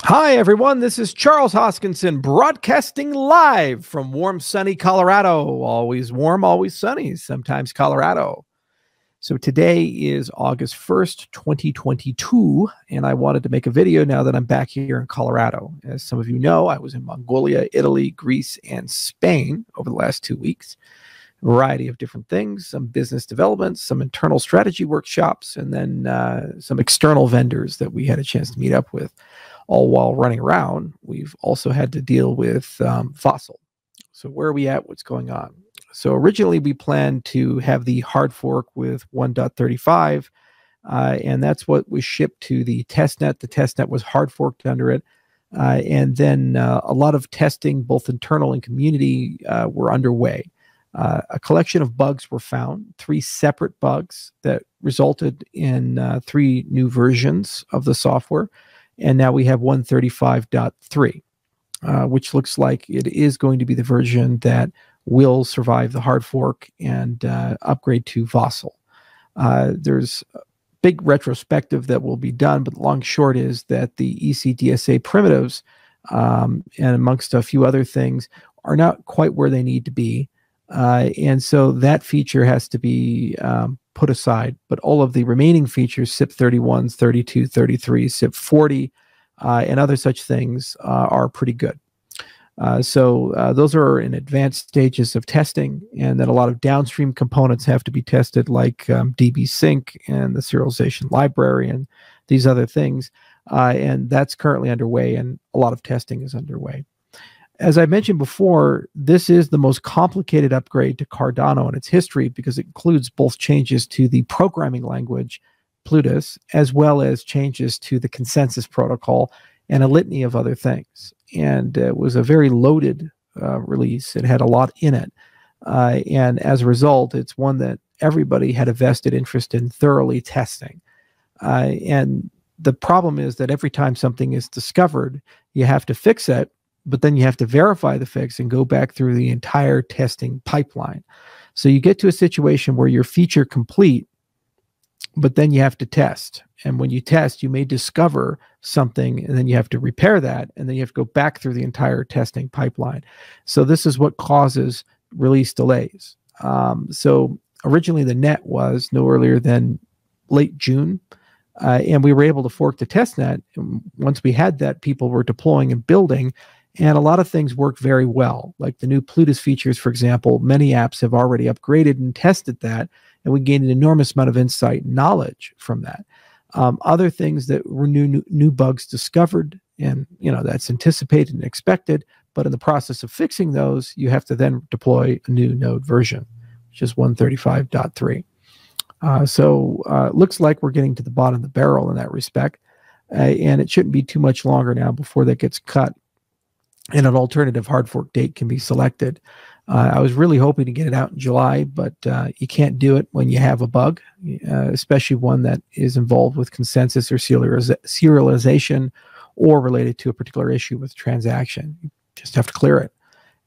Hi, everyone. This is Charles Hoskinson broadcasting live from warm, sunny Colorado. Always warm, always sunny, sometimes Colorado. So today is August 1st, 2022, and I wanted to make a video now that I'm back here in Colorado. As some of you know, I was in Mongolia, Italy, Greece, and Spain over the last 2 weeks. A variety of different things, some business development, some internal strategy workshops, and then some external vendors that we had a chance to meet up with. All while running around, we've also had to deal with Vasil. So where are we at? What's going on? So originally we planned to have the hard fork with 1.35, and that's what was shipped to the testnet. The testnet was hard forked under it. And then a lot of testing, both internal and community, were underway. A collection of bugs were found, 3 separate bugs that resulted in 3 new versions of the software. And now we have 135.3, which looks like it is going to be the version that will survive the hard fork and upgrade to Vasil. There's a big retrospective that will be done, but the long short is that the ECDSA primitives, and amongst a few other things, are not quite where they need to be. And so that feature has to be put aside, but all of the remaining features, SIP 31s, 32, 33, SIP 40, and other such things are pretty good. So those are in advanced stages of testing, and then a lot of downstream components have to be tested, like DB Sync and the serialization library and these other things. And that's currently underway, and a lot of testing is underway. As I mentioned before, this is the most complicated upgrade to Cardano in its history because it includes both changes to the programming language, Plutus, as well as changes to the consensus protocol and a litany of other things. And it was a very loaded release. It had a lot in it. And as a result, it's one that everybody had a vested interest in thoroughly testing. And the problem is that every time something is discovered, you have to fix it, but then you have to verify the fix and go back through the entire testing pipeline. So you get to a situation where you're feature complete, but then you have to test. And when you test, you may discover something, and then you have to repair that, and then you have to go back through the entire testing pipeline. So this is what causes release delays. So originally the net was no earlier than late June, and we were able to fork the testnet. And once we had that, people were deploying and building, and a lot of things work very well. Like the new Plutus features, for example, many apps have already upgraded and tested that, and we gained an enormous amount of insight and knowledge from that. Other things that were new bugs discovered, and that's anticipated and expected, but in the process of fixing those, you have to then deploy a new node version, which is 135.3. So it looks like we're getting to the bottom of the barrel in that respect, and it shouldn't be too much longer now before that gets cut and an alternative hard fork date can be selected. I was really hoping to get it out in July, but you can't do it when you have a bug, especially one that is involved with consensus or serialization or related to a particular issue with transaction. You just have to clear it,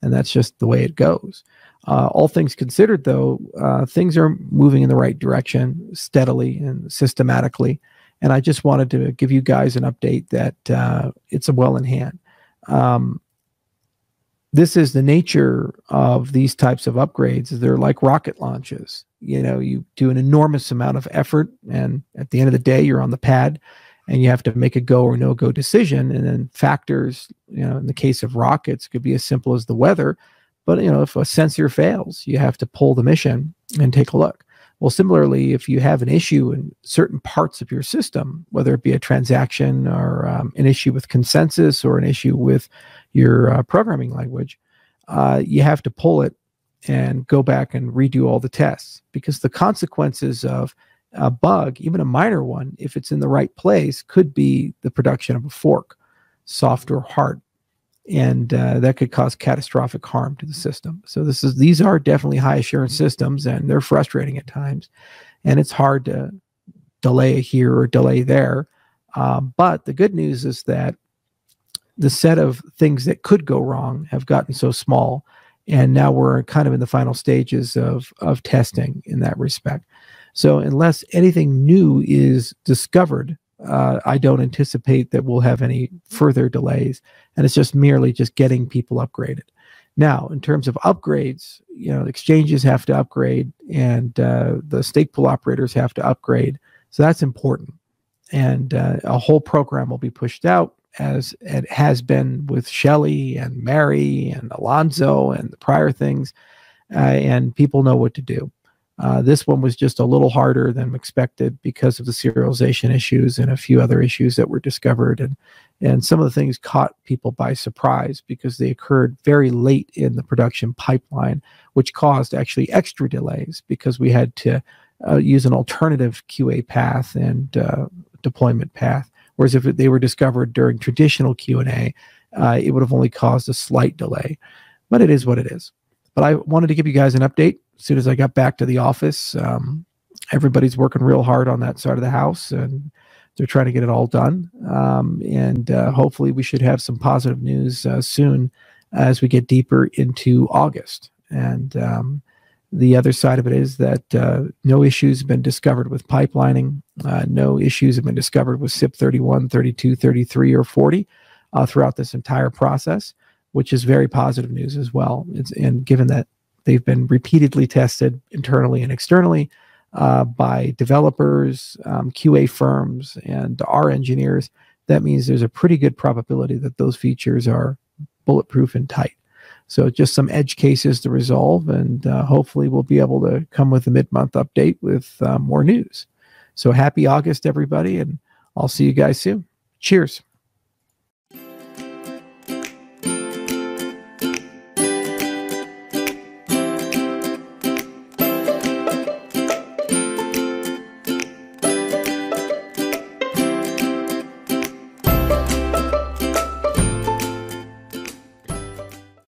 and that's just the way it goes. All things considered, though, things are moving in the right direction steadily and systematically, and I just wanted to give you guys an update that it's well in hand. This is the nature of these types of upgrades. They're like rocket launches. You do an enormous amount of effort, and at the end of the day, you're on the pad, and you have to make a go or no go decision. And then factors, in the case of rockets, could be as simple as the weather. But if a sensor fails, you have to pull the mission and take a look. Well, similarly, if you have an issue in certain parts of your system, whether it be a transaction or an issue with consensus or an issue with your programming language, you have to pull it and go back and redo all the tests, because the consequences of a bug, even a minor one, if it's in the right place, could be the production of a fork, soft or hard. And that could cause catastrophic harm to the system. So these are definitely high assurance systems, and they're frustrating at times. And it's hard to delay here or delay there. But the good news is that the set of things that could go wrong have gotten so small, and now we're kind of in the final stages of testing in that respect. So unless anything new is discovered, I don't anticipate that we'll have any further delays, and it's just merely just getting people upgraded. Now, in terms of upgrades, exchanges have to upgrade, and the stake pool operators have to upgrade. So that's important. And a whole program will be pushed out, as it has been with Shelley and Mary and Alonzo and the prior things, and people know what to do. This one was just a little harder than expected because of the serialization issues and a few other issues that were discovered. And some of the things caught people by surprise because they occurred very late in the production pipeline, which caused actually extra delays because we had to use an alternative QA path and deployment path. Whereas if they were discovered during traditional Q&A, it would have only caused a slight delay. But it is what it is. But I wanted to give you guys an update as soon as I got back to the office. Everybody's working real hard on that side of the house, and they're trying to get it all done. And hopefully we should have some positive news soon as we get deeper into August. And the other side of it is that no issues have been discovered with pipelining. No issues have been discovered with SIP 31, 32, 33, or 40 throughout this entire process, which is very positive news as well. And given that they've been repeatedly tested internally and externally by developers, QA firms, and our engineers, that means there's a pretty good probability that those features are bulletproof and tight. So just some edge cases to resolve, and hopefully we'll be able to come with a mid-month update with more news. So happy August, everybody, and I'll see you guys soon. Cheers.